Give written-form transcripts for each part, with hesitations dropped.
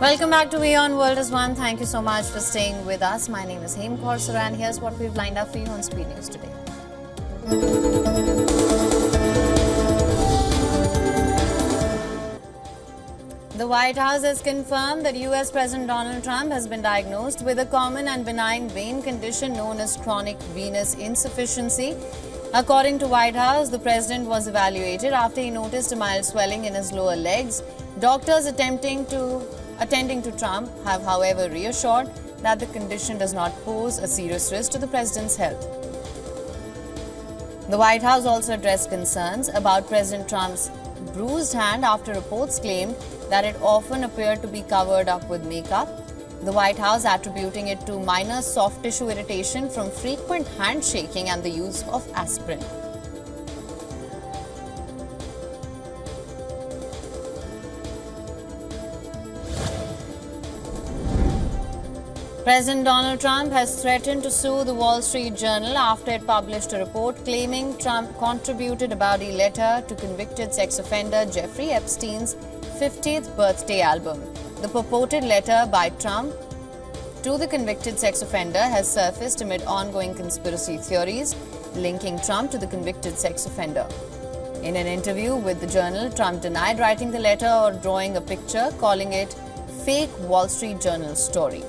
Welcome back to WION World as One. Thank you so much for staying with us. My name is Manisha Koirala and here's what we've lined up for you on SpeedNews today. The White House has confirmed that US President Donald Trump has been diagnosed with a common and benign vein condition known as chronic venous insufficiency. According to White House, the president was evaluated after he noticed a mild swelling in his lower legs. Doctors attending to Trump have, however, reassured that the condition does not pose a serious risk to the president's health. The White House also addressed concerns about President Trump's bruised hand after reports claimed that it often appeared to be covered up with makeup. The White House attributing it to minor soft tissue irritation from frequent handshaking and the use of aspirin. President Donald Trump has threatened to sue the Wall Street Journal after it published a report claiming Trump contributed a bawdy letter to convicted sex offender Jeffrey Epstein's 50th birthday album. The purported letter by Trump to the convicted sex offender has surfaced amid ongoing conspiracy theories linking Trump to the convicted sex offender. In an interview with the Journal, Trump denied writing the letter or drawing a picture, calling it fake Wall Street Journal story.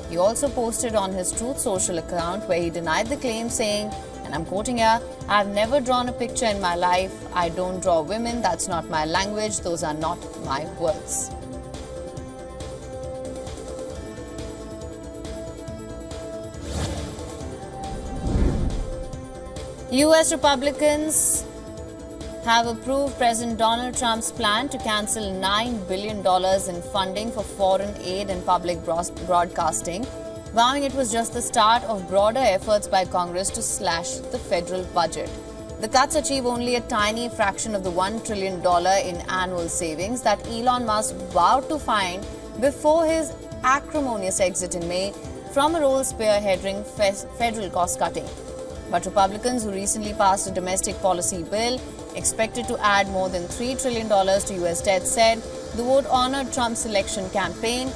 He also posted on his Truth Social account where he denied the claim, saying, and I'm quoting here, "I've never drawn a picture in my life. I don't draw women. That's not my language. Those are not my words." US Republicans have approved President Donald Trump's plan to cancel $9 billion in funding for foreign aid and public broadcasting, vowing it was just the start of broader efforts by Congress to slash the federal budget. The cuts achieve only a tiny fraction of the $1 trillion in annual savings that Elon Musk vowed to find before his acrimonious exit in May from a role spearheading federal cost-cutting. But Republicans who recently passed a domestic policy bill expected to add more than $3 trillion to U.S. debt said the vote honored Trump's election campaign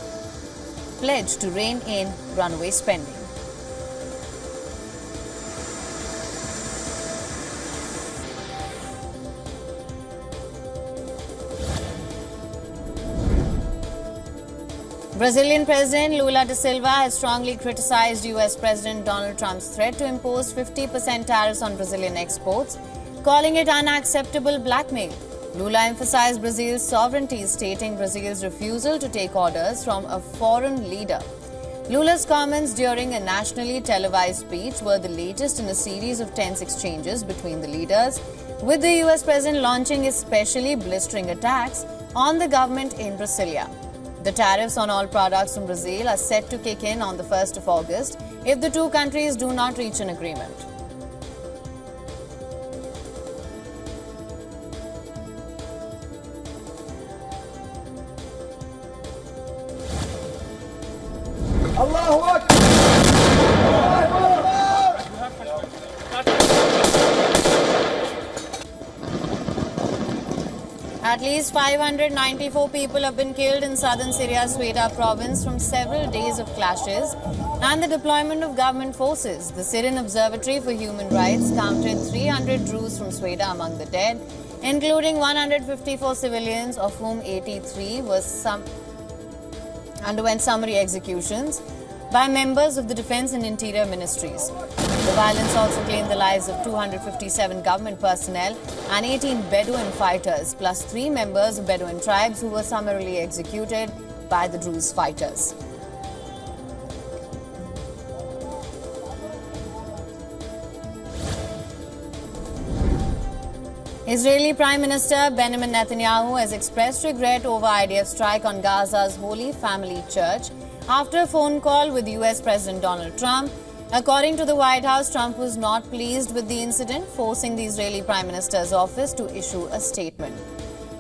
pledge to rein in runaway spending. Brazilian President Lula da Silva has strongly criticized U.S. President Donald Trump's threat to impose 50% tariffs on Brazilian exports, calling it unacceptable blackmail. Lula emphasized Brazil's sovereignty, stating Brazil's refusal to take orders from a foreign leader. Lula's comments during a nationally televised speech were the latest in a series of tense exchanges between the leaders, with the U.S. president launching especially blistering attacks on the government in Brasilia. The tariffs on all products from Brazil are set to kick in on the 1st of August if the two countries do not reach an agreement. Allahu Akbar! At least 594 people have been killed in southern Syria's Sweida province from several days of clashes and the deployment of government forces. The Syrian Observatory for Human Rights counted 300 Druze from Sweida among the dead, including 154 civilians, of whom 83 underwent summary executions by members of the Defense and Interior Ministries. The violence also claimed the lives of 257 government personnel and 18 Bedouin fighters, plus 3 members of Bedouin tribes who were summarily executed by the Druze fighters. Israeli Prime Minister Benjamin Netanyahu has expressed regret over IDF strike on Gaza's Holy Family Church after a phone call with US President Donald Trump. According to the White House, Trump was not pleased with the incident, forcing the Israeli Prime Minister's office to issue a statement.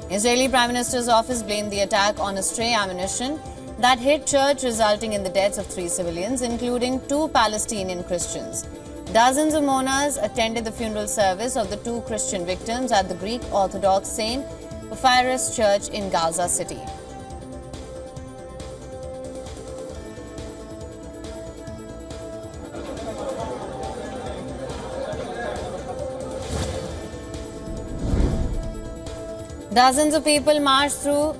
Israeli Prime Minister's office blamed the attack on a stray ammunition that hit church, resulting in the deaths of 3 civilians, including 2 Palestinian Christians. Dozens of mourners attended the funeral service of the 2 Christian victims at the Greek Orthodox St. Porphyrios Church in Gaza City. Dozens of people marched through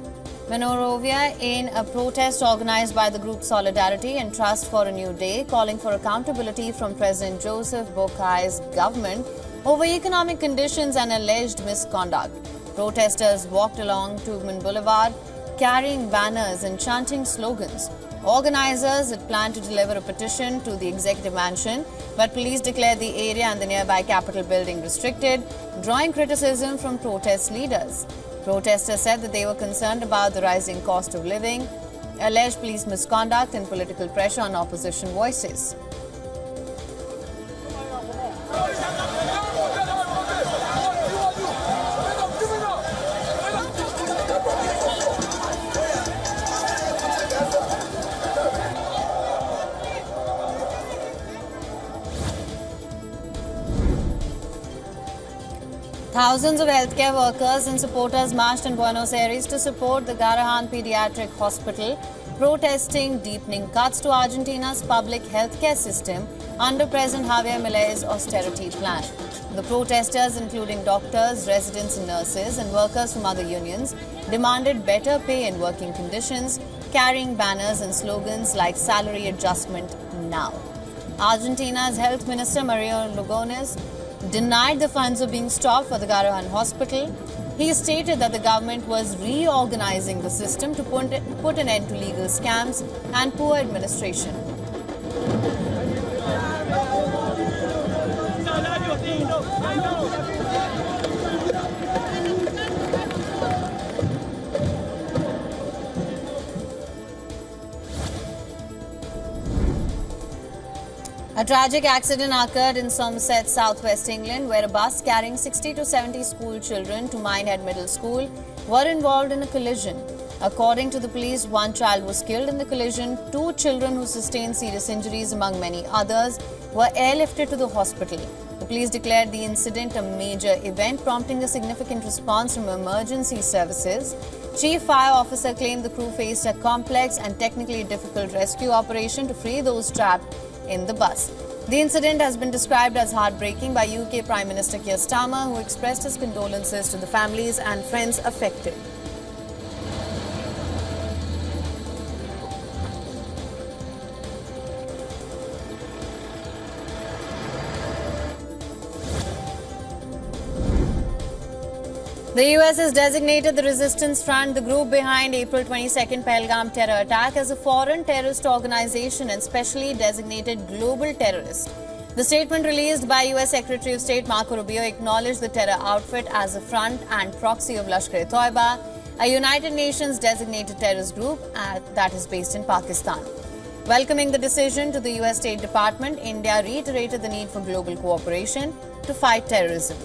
Monrovia in a protest organized by the group Solidarity and Trust for a New Day, calling for accountability from President Joseph Bokai's government over economic conditions and alleged misconduct. Protesters walked along Tubman Boulevard, carrying banners and chanting slogans. Organizers had planned to deliver a petition to the executive mansion, but police declared the area and the nearby Capitol building restricted, drawing criticism from protest leaders. Protesters said that they were concerned about the rising cost of living, alleged police misconduct and political pressure on opposition voices. Thousands of healthcare workers and supporters marched in Buenos Aires to support the Garrahan Pediatric Hospital, protesting deepening cuts to Argentina's public healthcare system under President Javier Milei's austerity plan. The protesters, including doctors, residents and nurses and workers from other unions, demanded better pay and working conditions, carrying banners and slogans like salary adjustment now. Argentina's Health Minister Mario Lugones denied the funds were being stopped for the Garrahan Hospital. He stated that the government was reorganizing the system to put an end to legal scams and poor administration. A tragic accident occurred in Somerset, southwest England, where a bus carrying 60 to 70 school children to Minehead Middle School were involved in a collision. According to the police, one child was killed in the collision. Two children who sustained serious injuries, among many others, were airlifted to the hospital. The police declared the incident a major event, prompting a significant response from emergency services. Chief Fire Officer claimed the crew faced a complex and technically difficult rescue operation to free those trapped in the bus. The incident has been described as heartbreaking by UK Prime Minister Keir Starmer, who expressed his condolences to the families and friends affected. The US has designated the Resistance Front, the group behind April 22nd Pahalgam terror attack, as a foreign terrorist organization and specially designated global terrorist. The statement released by US Secretary of State Marco Rubio acknowledged the terror outfit as a front and proxy of Lashkar-e-Toiba, a United Nations designated terrorist group that is based in Pakistan. Welcoming the decision to the US State Department, India reiterated the need for global cooperation to fight terrorism.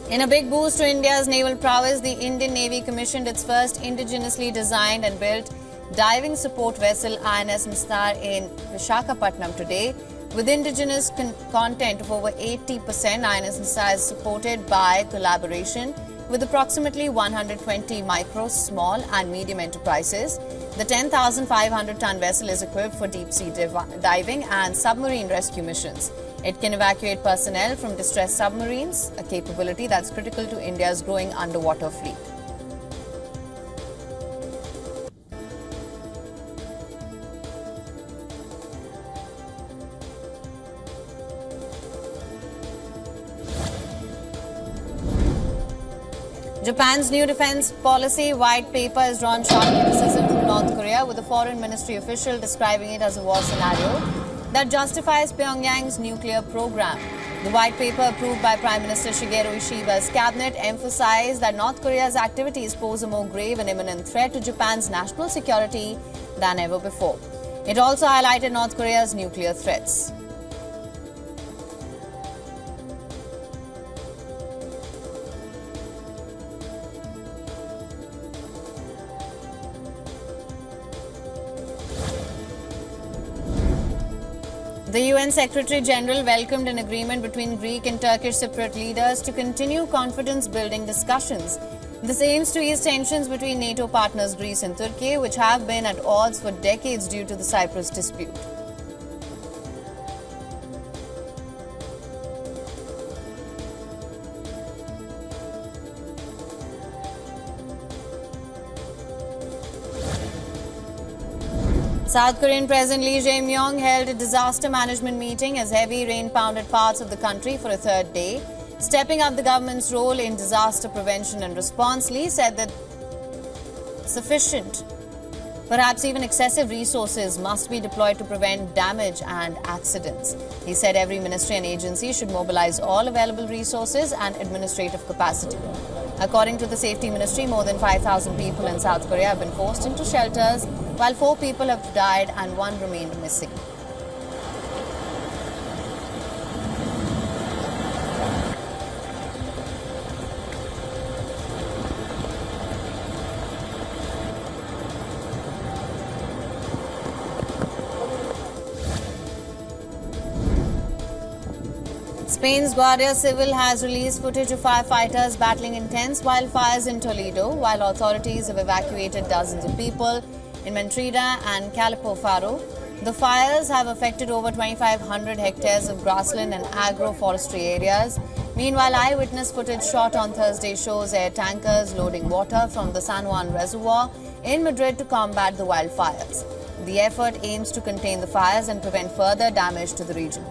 In a big boost to India's naval prowess, the Indian Navy commissioned its first indigenously designed and built diving support vessel INS Nistar in Visakhapatnam today. With indigenous content of over 80%, INS Nistar is supported by collaboration with approximately 120 micro, small and medium enterprises. The 10,500-ton vessel is equipped for deep-sea diving and submarine rescue missions. It can evacuate personnel from distressed submarines, a capability that's critical to India's growing underwater fleet. Japan's new defense policy white paper has drawn sharp criticism from North Korea, with a foreign ministry official describing it as a war scenario that justifies Pyongyang's nuclear program. The white paper, approved by Prime Minister Shigeru Ishiba's cabinet, emphasized that North Korea's activities pose a more grave and imminent threat to Japan's national security than ever before. It also highlighted North Korea's nuclear threats. The UN Secretary General welcomed an agreement between Greek and Turkish Cypriot leaders to continue confidence-building discussions. This aims to ease tensions between NATO partners Greece and Turkey, which have been at odds for decades due to the Cyprus dispute. South Korean President Lee Jae-myung held a disaster management meeting as heavy rain pounded parts of the country for a third day. Stepping up the government's role in disaster prevention and response, Lee said that sufficient, perhaps even excessive resources must be deployed to prevent damage and accidents. He said every ministry and agency should mobilize all available resources and administrative capacity. According to the Safety Ministry, more than 5,000 people in South Korea have been forced into shelters, while 4 people have died and 1 remained missing. Spain's Guardia Civil has released footage of firefighters battling intense wildfires in Toledo, while authorities have evacuated dozens of people in Mentrida and Calipofaro. The fires have affected over 2,500 hectares of grassland and agroforestry areas. Meanwhile, eyewitness footage shot on Thursday shows air tankers loading water from the San Juan Reservoir in Madrid to combat the wildfires. The effort aims to contain the fires and prevent further damage to the region.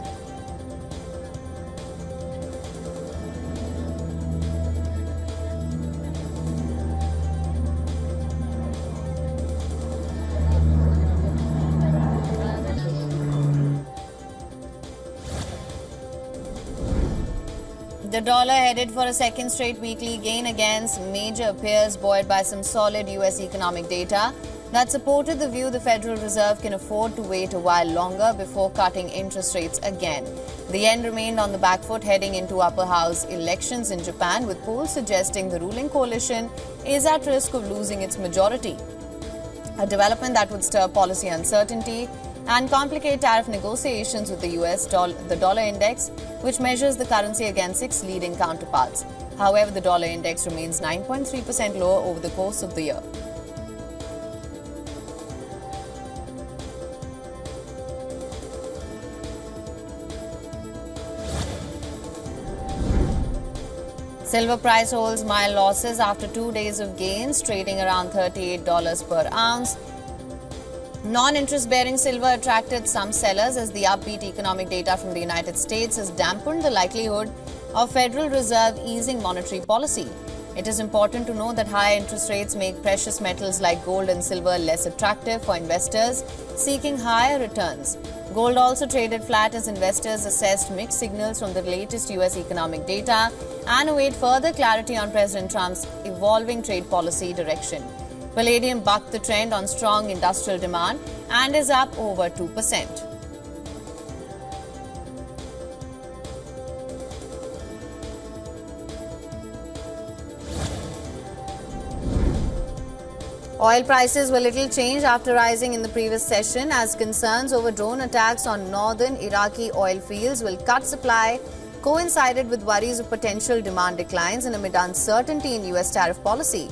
The dollar headed for a second straight weekly gain against major peers, buoyed by some solid US economic data that supported the view the Federal Reserve can afford to wait a while longer before cutting interest rates again. The yen remained on the back foot heading into upper house elections in Japan, with polls suggesting the ruling coalition is at risk of losing its majority, a development that would stir policy uncertainty and complicate tariff negotiations with the the dollar index, which measures the currency against 6 leading counterparts. However, the dollar index remains 9.3% lower over the course of the year. Silver price holds mild losses after 2 days of gains, trading around $38 per ounce. Non-interest-bearing silver attracted some sellers as the upbeat economic data from the United States has dampened the likelihood of Federal Reserve easing monetary policy. It is important to note that higher interest rates make precious metals like gold and silver less attractive for investors seeking higher returns. Gold also traded flat as investors assessed mixed signals from the latest US economic data and await further clarity on President Trump's evolving trade policy direction. Palladium bucked the trend on strong industrial demand and is up over 2%. Oil prices were little changed after rising in the previous session as concerns over drone attacks on northern Iraqi oil fields will cut supply coincided with worries of potential demand declines and amid uncertainty in US tariff policy.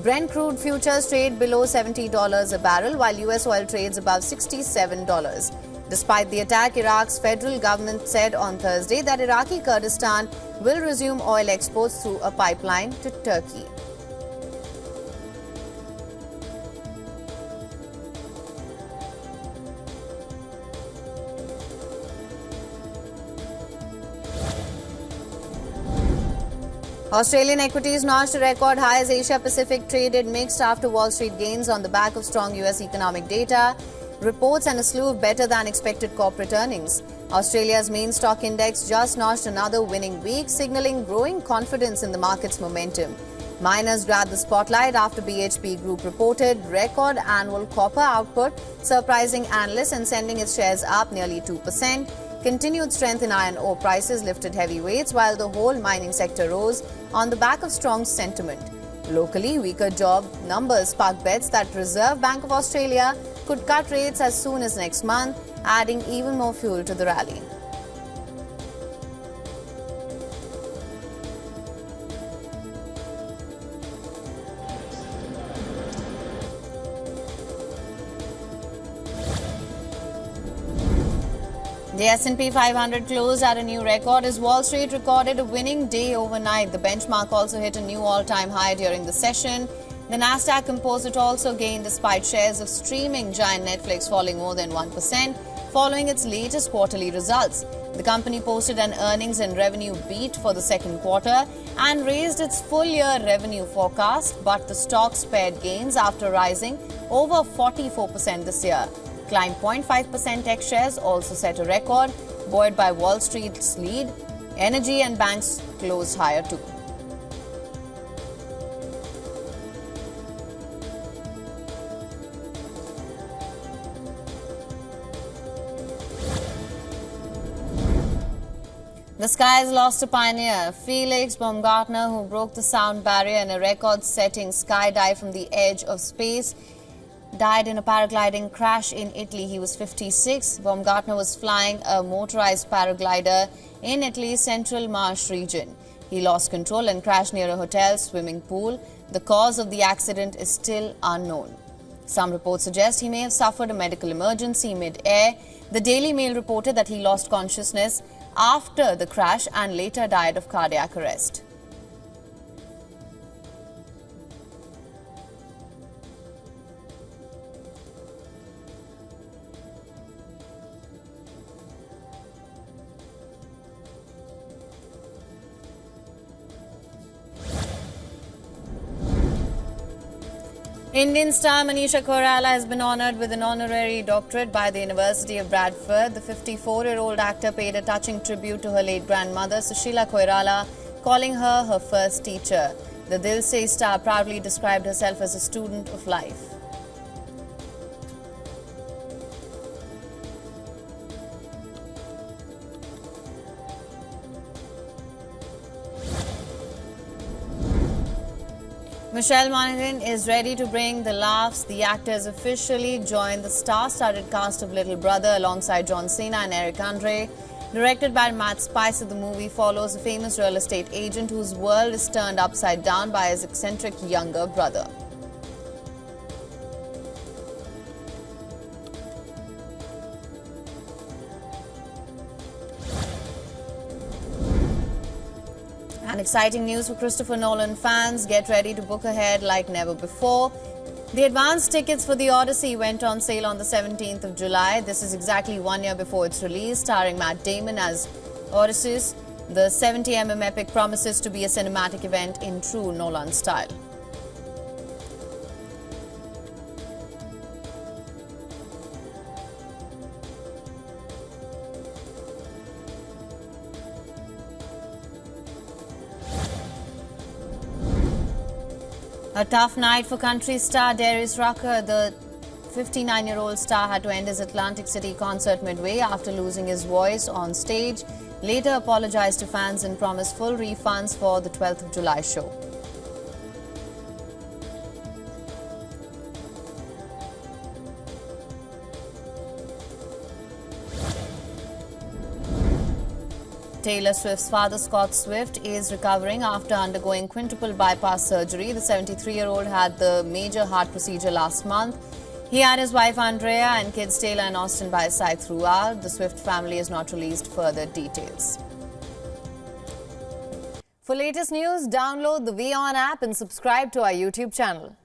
Brent crude futures trade below $70 a barrel, while US oil trades above $67. Despite the attack, Iraq's federal government said on Thursday that Iraqi Kurdistan will resume oil exports through a pipeline to Turkey. Australian equities notched a record high as Asia Pacific traded mixed after Wall Street gains on the back of strong US economic data, reports and a slew of better than expected corporate earnings. Australia's main stock index just notched another winning week, signaling growing confidence in the market's momentum. Miners grabbed the spotlight after BHP Group reported record annual copper output, surprising analysts and sending its shares up nearly 2%. Continued strength in iron ore prices lifted heavyweights, while the whole mining sector rose on the back of strong sentiment. Locally, weaker job numbers sparked bets that Reserve Bank of Australia could cut rates as soon as next month, adding even more fuel to the rally. The S&P 500 closed at a new record as Wall Street recorded a winning day overnight. The benchmark also hit a new all-time high during the session. The Nasdaq Composite also gained despite shares of streaming giant Netflix falling more than 1% following its latest quarterly results. The company posted an earnings and revenue beat for the second quarter and raised its full-year revenue forecast, but the stock spared gains after rising over 44% this year. Climbed 0.5%. Tech shares also set a record, buoyed by Wall Street's lead. Energy and banks closed higher too. The skies lost a pioneer. Felix Baumgartner, who broke the sound barrier in a record-setting skydive from the edge of space, died in a paragliding crash in Italy. He was 56. Baumgartner was flying a motorized paraglider in Italy's central marsh region. He lost control and crashed near a hotel swimming pool. The cause of the accident is still unknown. Some reports suggest he may have suffered a medical emergency mid-air. The Daily Mail reported that he lost consciousness after the crash and later died of cardiac arrest. Indian star Manisha Koirala has been honoured with an honorary doctorate by the University of Bradford. The 54-year-old actor paid a touching tribute to her late grandmother, Sushila Koirala, calling her her first teacher. The Dil Se star proudly described herself as a student of life. Monaghan is ready to bring the laughs. The actor has officially joined the star-studded cast of Little Brother alongside John Cena and Eric Andre. Directed by Matt Spicer, the movie follows a famous real estate agent whose world is turned upside down by his eccentric younger brother. And exciting news for Christopher Nolan fans. Get ready to book ahead like never before. The advance tickets for The Odyssey went on sale on the 17th of July. This is exactly 1 year before its release, starring Matt Damon as Odysseus. The 70mm epic promises to be a cinematic event in true Nolan style. A tough night for country star Darius Rucker. The 59-year-old star had to end his Atlantic City concert midway after losing his voice on stage. Later apologized to fans and promised full refunds for the 12th of July show. Taylor Swift's father, Scott Swift, is recovering after undergoing quintuple bypass surgery. The 73-year-old had the major heart procedure last month. He had his wife Andrea and kids Taylor and Austin by his side throughout. The Swift family has not released further details. For latest news, download the WION app and subscribe to our YouTube channel.